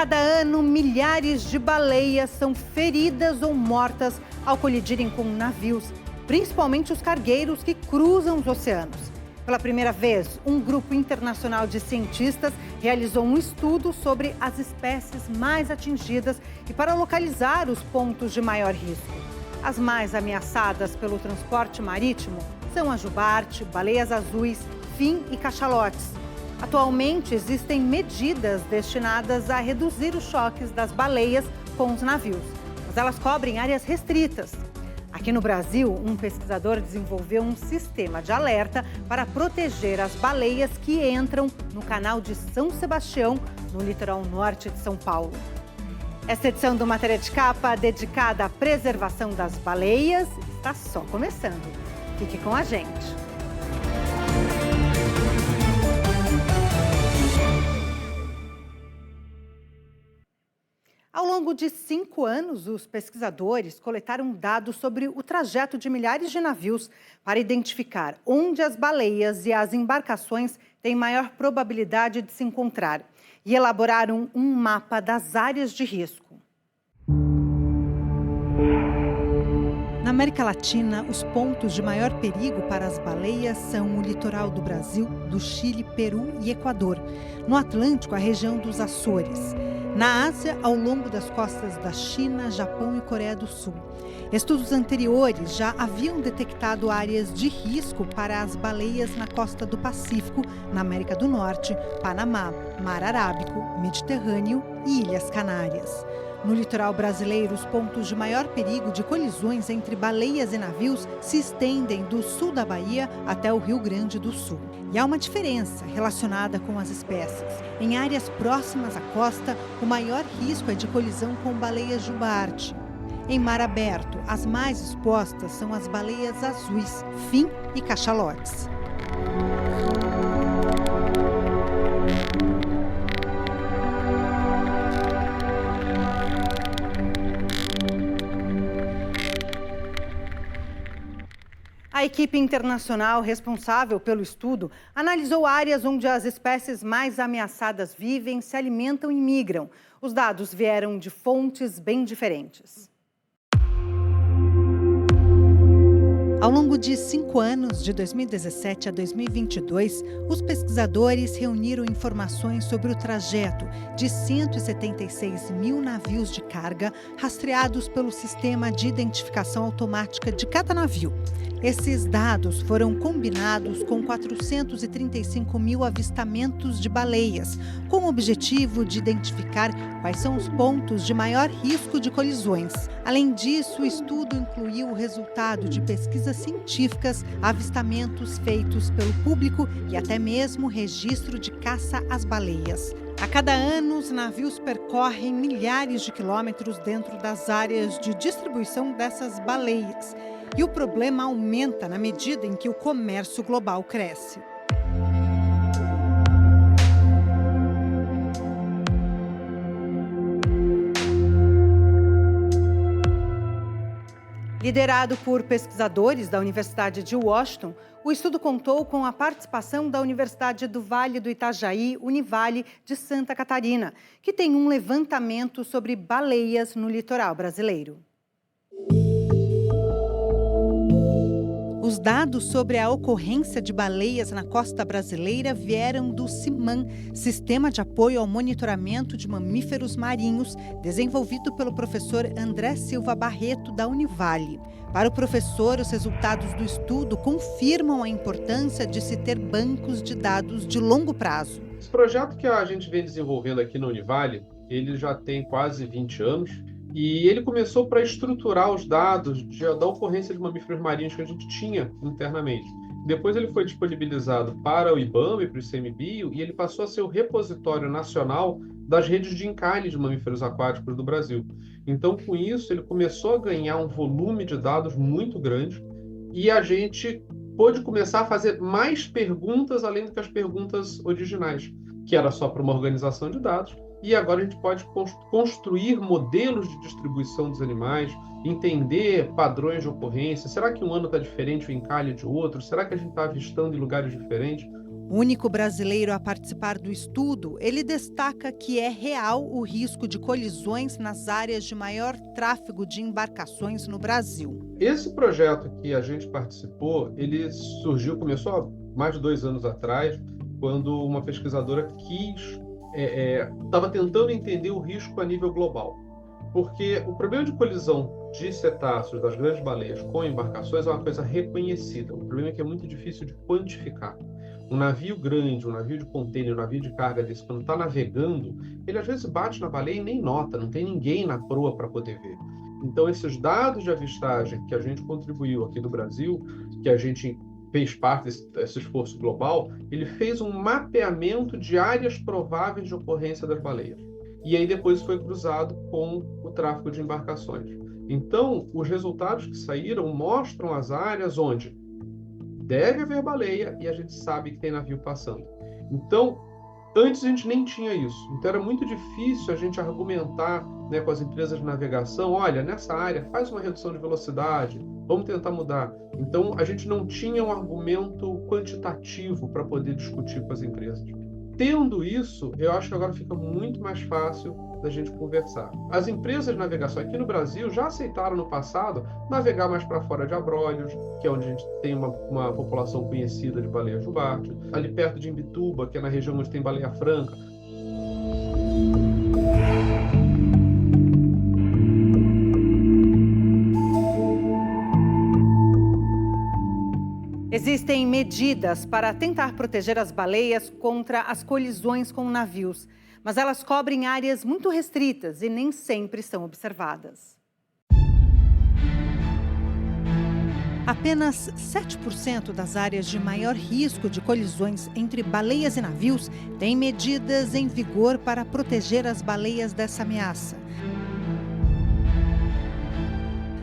cada ano, milhares de baleias são feridas ou mortas ao colidirem com navios, principalmente os cargueiros que cruzam os oceanos. Pela primeira vez, um grupo internacional de cientistas realizou um estudo sobre as espécies mais atingidas e para localizar os pontos de maior risco. As mais ameaçadas pelo transporte marítimo são a jubarte, baleias azuis, fin e cachalotes. Atualmente, existem medidas destinadas a reduzir os choques das baleias com os navios, mas elas cobrem áreas restritas. Aqui no Brasil, um pesquisador desenvolveu um sistema de alerta para proteger as baleias que entram no canal de São Sebastião, no litoral norte de São Paulo. Esta edição do Matéria de Capa, dedicada à preservação das baleias, está só começando. Fique com a gente. Ao longo de 5 anos, os pesquisadores coletaram dados sobre o trajeto de milhares de navios para identificar onde as baleias e as embarcações têm maior probabilidade de se encontrar e elaboraram um mapa das áreas de risco. Na América Latina, os pontos de maior perigo para as baleias são o litoral do Brasil, do Chile, Peru e Equador. No Atlântico, a região dos Açores. Na Ásia, ao longo das costas da China, Japão e Coreia do Sul. Estudos anteriores já haviam detectado áreas de risco para as baleias na costa do Pacífico, na América do Norte, Panamá, Mar Arábico, Mediterrâneo e Ilhas Canárias. No litoral brasileiro, os pontos de maior perigo de colisões entre baleias e navios se estendem do sul da Bahia até o Rio Grande do Sul. E há uma diferença relacionada com as espécies. Em áreas próximas à costa, o maior risco é de colisão com baleias jubarte. Em mar aberto, as mais expostas são as baleias azuis, fin e cachalotes. A equipe internacional responsável pelo estudo analisou áreas onde as espécies mais ameaçadas vivem, se alimentam e migram. Os dados vieram de fontes bem diferentes. Ao longo de 5 anos, de 2017 a 2022, os pesquisadores reuniram informações sobre o trajeto de 176 mil navios de carga rastreados pelo Sistema de Identificação Automática de cada navio. Esses dados foram combinados com 435 mil avistamentos de baleias, com o objetivo de identificar quais são os pontos de maior risco de colisões. Além disso, o estudo incluiu o resultado de pesquisas científicas, avistamentos feitos pelo público e até mesmo registro de caça às baleias. A cada ano, os navios percorrem milhares de quilômetros dentro das áreas de distribuição dessas baleias. E o problema aumenta na medida em que o comércio global cresce. Liderado por pesquisadores da Universidade de Washington, o estudo contou com a participação da Universidade do Vale do Itajaí, Univale de Santa Catarina, que tem um levantamento sobre baleias no litoral brasileiro. Os dados sobre a ocorrência de baleias na costa brasileira vieram do CIMAM, Sistema de Apoio ao Monitoramento de Mamíferos Marinhos, desenvolvido pelo professor André Silva Barreto, da Univale. Para o professor, os resultados do estudo confirmam a importância de se ter bancos de dados de longo prazo. Esse projeto que a gente vem desenvolvendo aqui na Univale, ele já tem quase 20 anos. E ele começou para estruturar os dados da ocorrência de mamíferos marinhos que a gente tinha internamente. Depois ele foi disponibilizado para o IBAMA e para o ICMBio e ele passou a ser o repositório nacional das redes de encalhe de mamíferos aquáticos do Brasil. Então, com isso, ele começou a ganhar um volume de dados muito grande e a gente pôde começar a fazer mais perguntas além do que as perguntas originais, que era só para uma organização de dados. E agora a gente pode construir modelos de distribuição dos animais, entender padrões de ocorrência. Será que um ano está diferente o encalhe de outro? Será que a gente está avistando em lugares diferentes? O único brasileiro a participar do estudo, ele destaca que é real o risco de colisões nas áreas de maior tráfego de embarcações no Brasil. Esse projeto que a gente participou, ele começou há mais de 2 anos atrás, quando uma pesquisadora estava tentando entender o risco a nível global. Porque o problema de colisão de cetáceos, das grandes baleias, com embarcações é uma coisa reconhecida. O problema é que é muito difícil de quantificar. Um navio grande, um navio de contêiner, um navio de carga desse, quando está navegando, ele às vezes bate na baleia e nem nota, não tem ninguém na proa para poder ver. Então, esses dados de avistagem que a gente contribuiu aqui no Brasil, que a gente fez parte desse esforço global, ele fez um mapeamento de áreas prováveis de ocorrência das baleias. E aí depois foi cruzado com o tráfego de embarcações. Então, os resultados que saíram mostram as áreas onde deve haver baleia e a gente sabe que tem navio passando. Então, antes a gente nem tinha isso. Então, era muito difícil a gente argumentar, né, com as empresas de navegação, olha, nessa área, faz uma redução de velocidade, vamos tentar mudar. Então, a gente não tinha um argumento quantitativo para poder discutir com as empresas. Tendo isso, eu acho que agora fica muito mais fácil da gente conversar. As empresas de navegação aqui no Brasil já aceitaram no passado navegar mais para fora de Abrolhos, que é onde a gente tem uma população conhecida de baleia jubarte, ali perto de Imbituba, que é na região onde tem baleia franca. Existem medidas para tentar proteger as baleias contra as colisões com navios, mas elas cobrem áreas muito restritas e nem sempre são observadas. Apenas 7% das áreas de maior risco de colisões entre baleias e navios têm medidas em vigor para proteger as baleias dessa ameaça.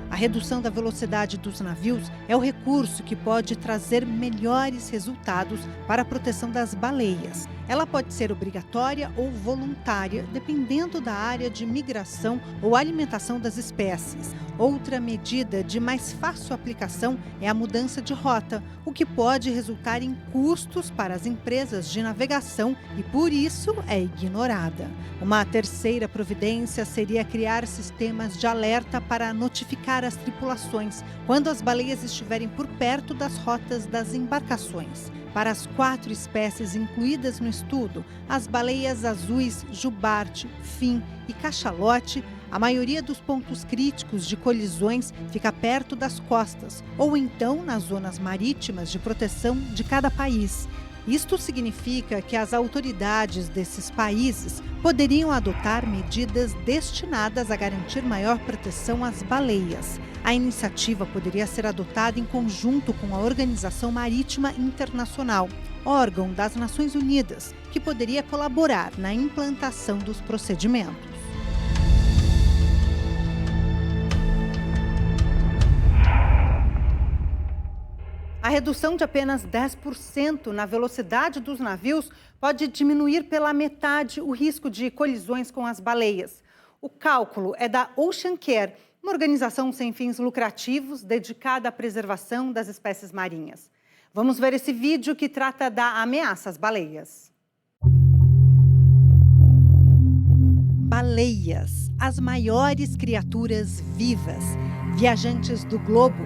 A redução da velocidade dos navios é o recurso que pode trazer melhores resultados para a proteção das baleias. Ela pode ser obrigatória ou voluntária, dependendo da área de migração ou alimentação das espécies. Outra medida de mais fácil aplicação é a mudança de rota, o que pode resultar em custos para as empresas de navegação e, por isso, é ignorada. Uma terceira providência seria criar sistemas de alerta para notificar as tripulações quando as baleias estiverem por perto das rotas das embarcações. Para as 4 espécies incluídas no estudo, as baleias azuis, jubarte, fim e cachalote, a maioria dos pontos críticos de colisões fica perto das costas ou então nas zonas marítimas de proteção de cada país. Isto significa que as autoridades desses países poderiam adotar medidas destinadas a garantir maior proteção às baleias. A iniciativa poderia ser adotada em conjunto com a Organização Marítima Internacional, órgão das Nações Unidas, que poderia colaborar na implantação dos procedimentos. A redução de apenas 10% na velocidade dos navios pode diminuir pela metade o risco de colisões com as baleias. O cálculo é da Ocean Care, uma organização sem fins lucrativos dedicada à preservação das espécies marinhas. Vamos ver esse vídeo que trata da ameaça às baleias. Baleias, as maiores criaturas vivas, viajantes do globo,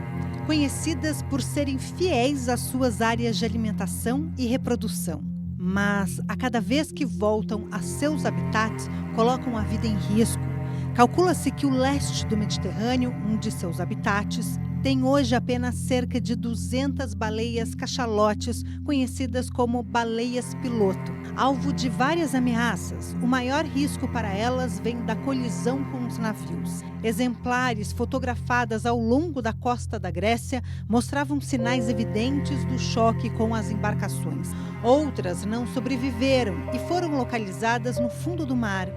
conhecidas por serem fiéis às suas áreas de alimentação e reprodução. Mas, a cada vez que voltam a seus habitats, colocam a vida em risco. Calcula-se que o leste do Mediterrâneo, um de seus habitats, tem hoje apenas cerca de 200 baleias cachalotes, conhecidas como baleias piloto. Alvo de várias ameaças, o maior risco para elas vem da colisão com os navios. Exemplares fotografadas ao longo da costa da Grécia mostravam sinais evidentes do choque com as embarcações. Outras não sobreviveram e foram localizadas no fundo do mar.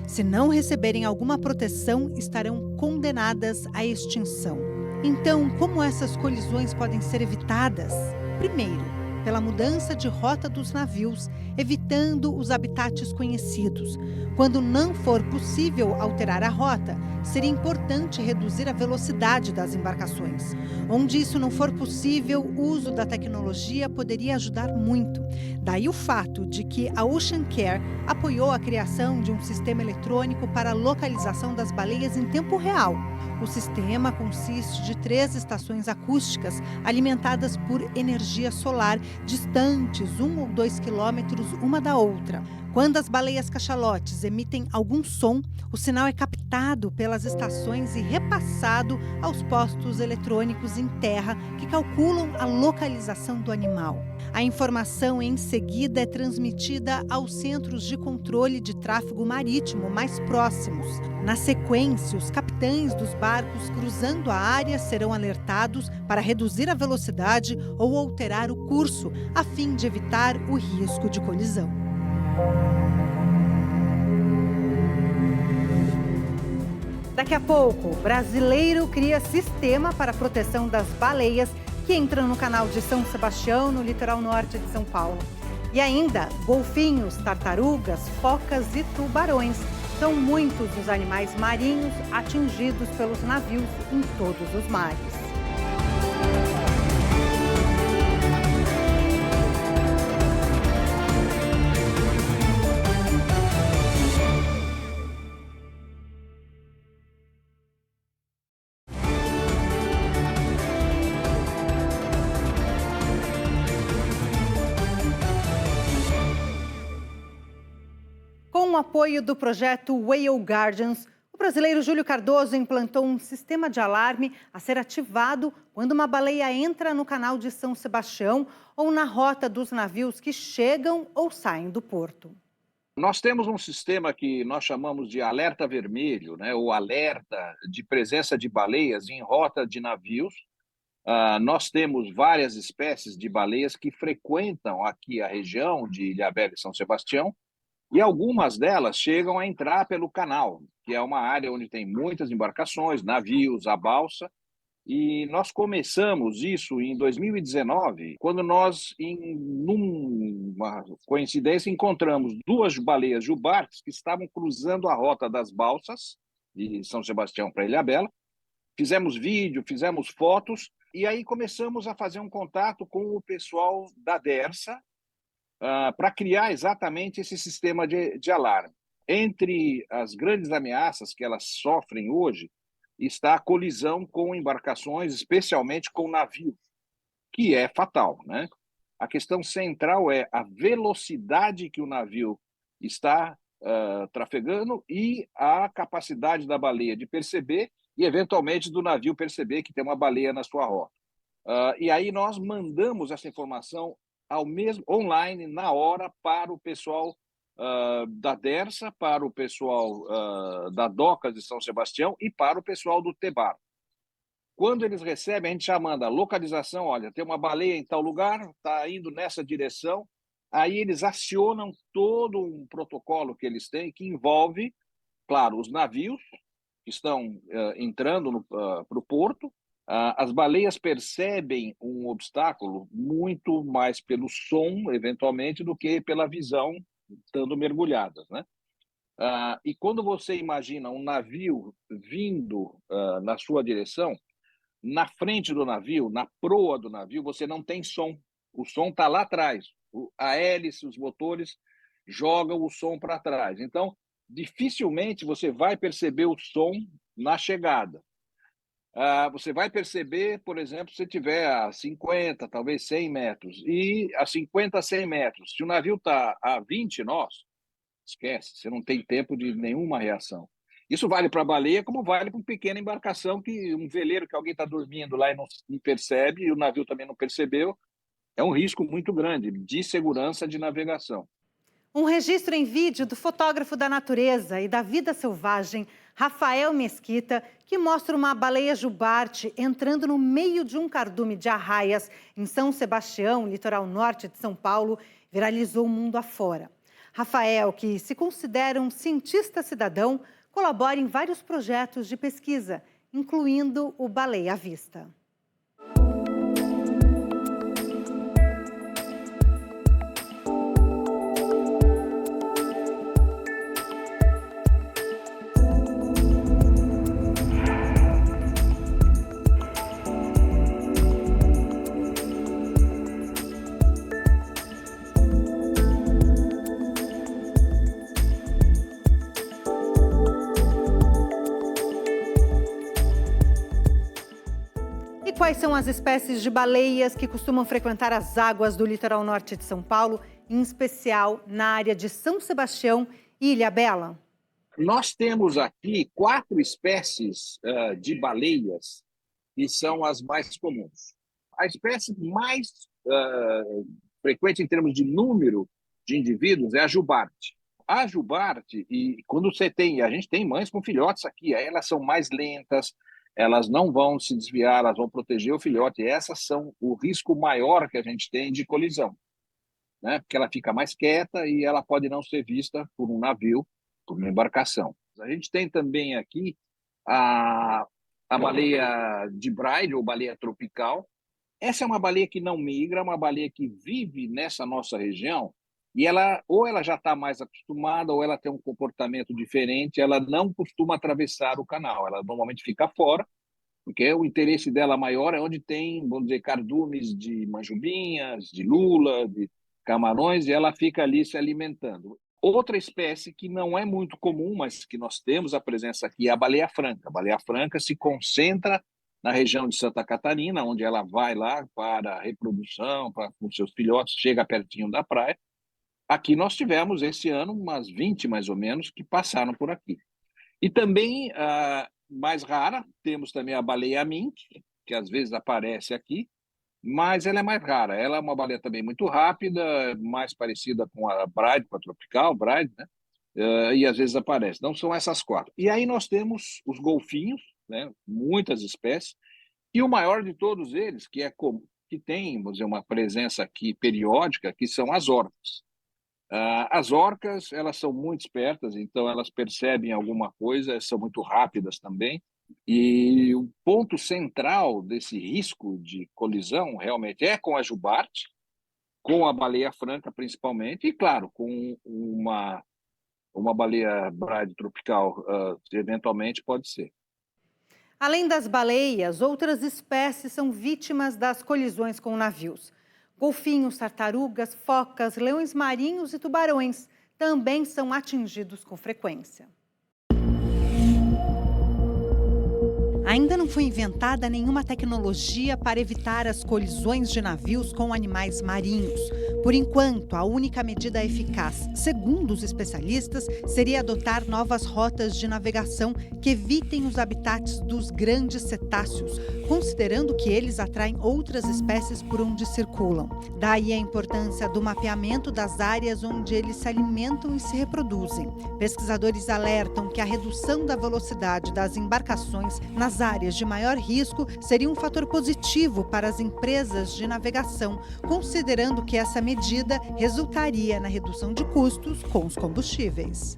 Se não receberem alguma proteção, estarão condenadas à extinção. Então, como essas colisões podem ser evitadas? Primeiro, pela mudança de rota dos navios, evitando os habitats conhecidos. Quando não for possível alterar a rota, seria importante reduzir a velocidade das embarcações. Onde isso não for possível, o uso da tecnologia poderia ajudar muito. Daí o fato de que a Ocean Care apoiou a criação de um sistema eletrônico para a localização das baleias em tempo real. O sistema consiste de 3 estações acústicas alimentadas por energia solar, distantes 1 ou 2 quilômetros uma da outra. Quando as baleias cachalotes emitem algum som, o sinal é captado pelas estações e repassado aos postos eletrônicos em terra que calculam a localização do animal. A informação em seguida é transmitida aos centros de controle de tráfego marítimo mais próximos. Na sequência, os capitães dos barcos cruzando a área serão alertados para reduzir a velocidade ou alterar o curso, a fim de evitar o risco de colisão. Daqui a pouco, brasileiro cria sistema para a proteção das baleias que entram no canal de São Sebastião, no litoral norte de São Paulo. E ainda, golfinhos, tartarugas, focas e tubarões. São muitos os animais marinhos atingidos pelos navios em todos os mares. Com o apoio do projeto Whale Guardians, o brasileiro Júlio Cardoso implantou um sistema de alarme a ser ativado quando uma baleia entra no canal de São Sebastião ou na rota dos navios que chegam ou saem do porto. Nós temos um sistema que nós chamamos de alerta vermelho, né, ou alerta de presença de baleias em rota de navios. Nós temos várias espécies de baleias que frequentam aqui a região de Ilhabela e São Sebastião, e algumas delas chegam a entrar pelo canal, que é uma área onde tem muitas embarcações, navios, a balsa. E nós começamos isso em 2019, quando nós, numa coincidência, encontramos 2 baleias jubartes que estavam cruzando a rota das balsas, de São Sebastião para Ilhabela. Fizemos vídeo, fizemos fotos, e aí começamos a fazer um contato com o pessoal da DERSA, para criar exatamente esse sistema de alarme. Entre as grandes ameaças que elas sofrem hoje, está a colisão com embarcações, especialmente com navios, que é fatal, né? A questão central é a velocidade que o navio está trafegando e a capacidade da baleia de perceber e, eventualmente, do navio perceber que tem uma baleia na sua rota. E aí nós mandamos essa informação online, na hora, para o pessoal da DERSA, para o pessoal da DOCAS de São Sebastião e para o pessoal do TEBAR. Quando eles recebem, a gente já manda a localização, olha, tem uma baleia em tal lugar, está indo nessa direção, aí eles acionam todo um protocolo que eles têm, que envolve, claro, os navios que estão entrando para o porto. As baleias percebem um obstáculo muito mais pelo som, eventualmente, do que pela visão, estando mergulhadas, né? E quando você imagina um navio vindo na sua direção, na frente do navio, na proa do navio, você não tem som. O som está lá atrás. A hélice, os motores jogam o som para trás. Então, dificilmente você vai perceber o som na chegada. Você vai perceber, por exemplo, se tiver a 50, talvez 100 metros, e a 50, 100 metros. Se o navio está a 20 nós, esquece, você não tem tempo de nenhuma reação. Isso vale para a baleia, como vale para uma pequena embarcação, um veleiro que alguém está dormindo lá e não percebe, e o navio também não percebeu. É um risco muito grande de segurança de navegação. Um registro em vídeo do fotógrafo da natureza e da vida selvagem, Rafael Mesquita, que mostra uma baleia jubarte entrando no meio de um cardume de arraias em São Sebastião, litoral norte de São Paulo, viralizou o mundo afora. Rafael, que se considera um cientista cidadão, colabora em vários projetos de pesquisa, incluindo o Baleia à Vista. E quais são as espécies de baleias que costumam frequentar as águas do litoral norte de São Paulo, em especial na área de São Sebastião e Ilhabela? Nós temos aqui 4 espécies de baleias que são as mais comuns. A espécie mais frequente em termos de número de indivíduos é a jubarte. A jubarte, e quando a gente tem mães com filhotes aqui, elas são mais lentas, elas não vão se desviar, elas vão proteger o filhote. E essas são o risco maior que a gente tem de colisão, né? Porque ela fica mais quieta e ela pode não ser vista por um navio, por uma embarcação. A gente tem também aqui a baleia de Braille, ou baleia tropical. Essa é uma baleia que não migra, uma baleia que vive nessa nossa região, e ela já está mais acostumada, ou ela tem um comportamento diferente, ela não costuma atravessar o canal, ela normalmente fica fora, porque o interesse dela maior é onde tem, vamos dizer, cardumes de manjubinhas, de lula, de camarões, e ela fica ali se alimentando. Outra espécie que não é muito comum, mas que nós temos a presença aqui, é a baleia franca. A baleia franca se concentra na região de Santa Catarina, onde ela vai lá para a reprodução, com seus filhotes, chega pertinho da praia. Aqui nós tivemos, esse ano, umas 20, mais ou menos, que passaram por aqui. E também, mais rara, temos também a baleia mink, que às vezes aparece aqui, mas ela é mais rara. Ela é uma baleia também muito rápida, mais parecida com a Bride, com a tropical, Bride, né? E às vezes aparece. Então, são essas 4. E aí nós temos os golfinhos, né? Muitas espécies, e o maior de todos eles, que tem, vamos dizer, uma presença aqui periódica, que são as orcas. As orcas, elas são muito espertas, então elas percebem alguma coisa, são muito rápidas também, e o ponto central desse risco de colisão realmente é com a jubarte, com a baleia franca principalmente, e claro, com uma baleia bride tropical, eventualmente pode ser. Além das baleias, outras espécies são vítimas das colisões com navios. Golfinhos, tartarugas, focas, leões marinhos e tubarões também são atingidos com frequência. Ainda não foi inventada nenhuma tecnologia para evitar as colisões de navios com animais marinhos. Por enquanto, a única medida eficaz, segundo os especialistas, seria adotar novas rotas de navegação que evitem os habitats dos grandes cetáceos, considerando que eles atraem outras espécies por onde circulam. Daí a importância do mapeamento das áreas onde eles se alimentam e se reproduzem. Pesquisadores alertam que a redução da velocidade das embarcações nas áreas de maior risco seria um fator positivo para as empresas de navegação, considerando que essa medida resultaria na redução de custos com os combustíveis.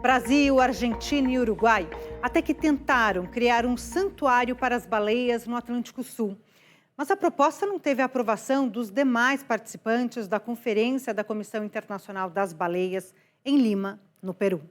Brasil, Argentina e Uruguai até que tentaram criar um santuário para as baleias no Atlântico Sul. Mas a proposta não teve a aprovação dos demais participantes da Conferência da Comissão Internacional das Baleias em Lima, no Peru.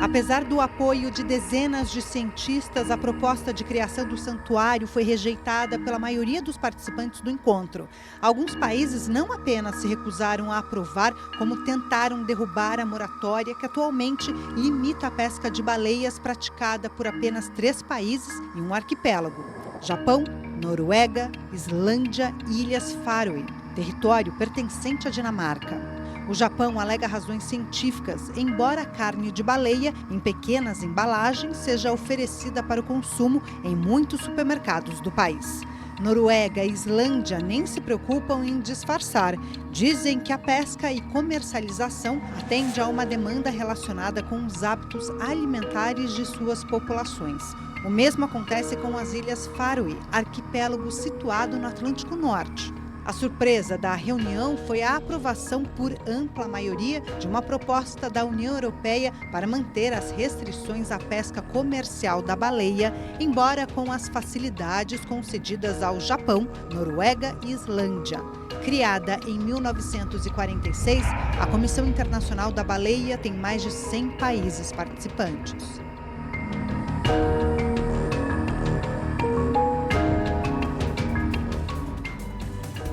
Apesar do apoio de dezenas de cientistas, a proposta de criação do santuário foi rejeitada pela maioria dos participantes do encontro. Alguns países não apenas se recusaram a aprovar, como tentaram derrubar a moratória que atualmente limita a pesca de baleias praticada por apenas 3 países e um arquipélago: Japão, Noruega, Islândia e Ilhas Faroe, território pertencente à Dinamarca. O Japão alega razões científicas, embora a carne de baleia, em pequenas embalagens, seja oferecida para o consumo em muitos supermercados do país. Noruega e Islândia nem se preocupam em disfarçar. Dizem que a pesca e comercialização atende a uma demanda relacionada com os hábitos alimentares de suas populações. O mesmo acontece com as Ilhas Faroe, arquipélago situado no Atlântico Norte. A surpresa da reunião foi a aprovação por ampla maioria de uma proposta da União Europeia para manter as restrições à pesca comercial da baleia, embora com as facilidades concedidas ao Japão, Noruega e Islândia. Criada em 1946, a Comissão Internacional da Baleia tem mais de 100 países participantes.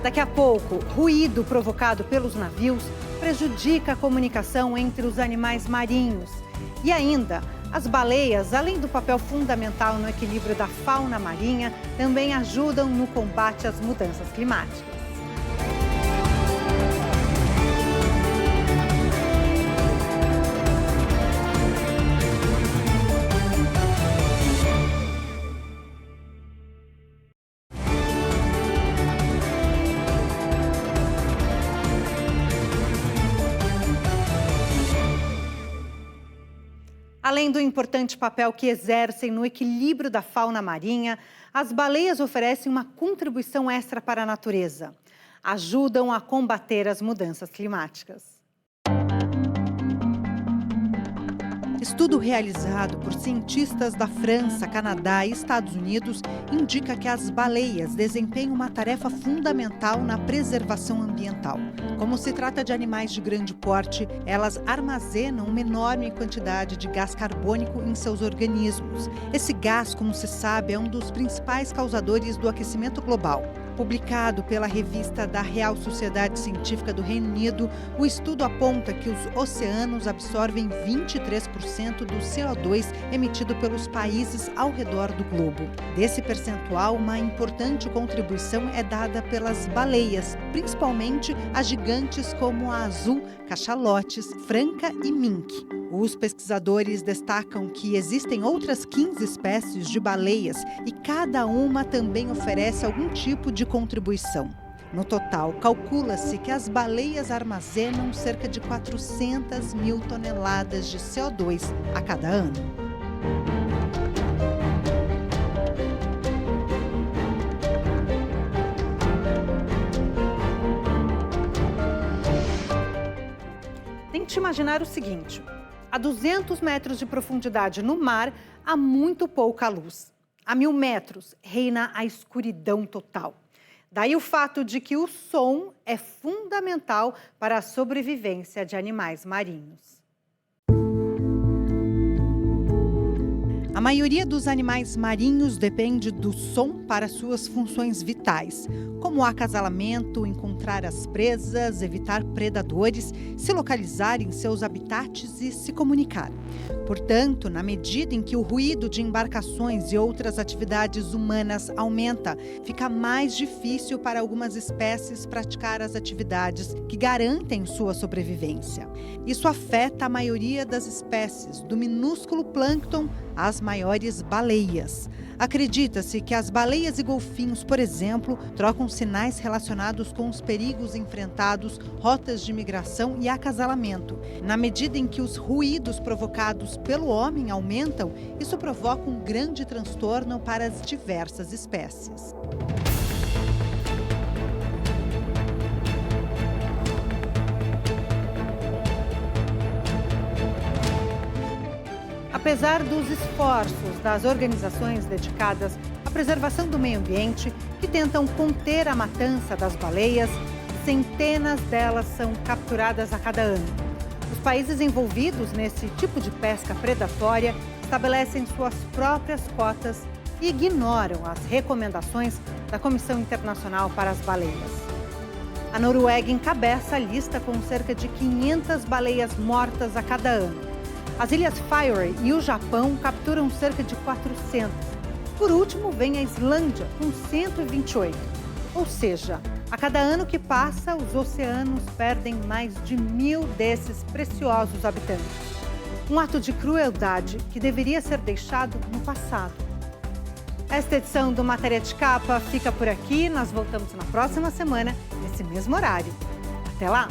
Daqui a pouco, ruído provocado pelos navios prejudica a comunicação entre os animais marinhos. E ainda, as baleias, além do papel fundamental no equilíbrio da fauna marinha, também ajudam no combate às mudanças climáticas. Além do importante papel que exercem no equilíbrio da fauna marinha, as baleias oferecem uma contribuição extra para a natureza. Ajudam a combater as mudanças climáticas. Estudo realizado por cientistas da França, Canadá e Estados Unidos indica que as baleias desempenham uma tarefa fundamental na preservação ambiental. Como se trata de animais de grande porte, elas armazenam uma enorme quantidade de gás carbônico em seus organismos. Esse gás, como se sabe, é um dos principais causadores do aquecimento global. Publicado pela revista da Real Sociedade Científica do Reino Unido, o estudo aponta que os oceanos absorvem 23% do CO2 emitido pelos países ao redor do globo. Desse percentual, uma importante contribuição é dada pelas baleias, principalmente as gigantes como a azul, cachalotes, franca e mink. Os pesquisadores destacam que existem outras 15 espécies de baleias e cada uma também oferece algum tipo de contribuição. No total, calcula-se que as baleias armazenam cerca de 400 mil toneladas de CO2 a cada ano. Tente imaginar o seguinte: a 200 metros de profundidade no mar, há muito pouca luz. A 1000 metros, reina a escuridão total. Daí o fato de que o som é fundamental para a sobrevivência de animais marinhos. A maioria dos animais marinhos depende do som para suas funções vitais, como o acasalamento, encontrar as presas, evitar predadores, se localizar em seus habitats e se comunicar. Portanto, na medida em que o ruído de embarcações e outras atividades humanas aumenta, fica mais difícil para algumas espécies praticar as atividades que garantem sua sobrevivência. Isso afeta a maioria das espécies, do minúsculo plâncton às maiores baleias. Acredita-se que as baleias e golfinhos, por exemplo, trocam sinais relacionados com os perigos enfrentados, rotas de migração e acasalamento. Na medida em que os ruídos provocados pelo homem aumentam, isso provoca um grande transtorno para as diversas espécies. Apesar dos esforços das organizações dedicadas à preservação do meio ambiente, que tentam conter a matança das baleias, centenas delas são capturadas a cada ano. Os países envolvidos nesse tipo de pesca predatória estabelecem suas próprias cotas e ignoram as recomendações da Comissão Internacional para as Baleias. A Noruega encabeça a lista com cerca de 500 baleias mortas a cada ano. As Ilhas Faroe e o Japão capturam cerca de 400. Por último, vem a Islândia, com 128. Ou seja, a cada ano que passa, os oceanos perdem mais de 1000 desses preciosos habitantes. Um ato de crueldade que deveria ser deixado no passado. Esta edição do Matéria de Capa fica por aqui. Nós voltamos na próxima semana, nesse mesmo horário. Até lá!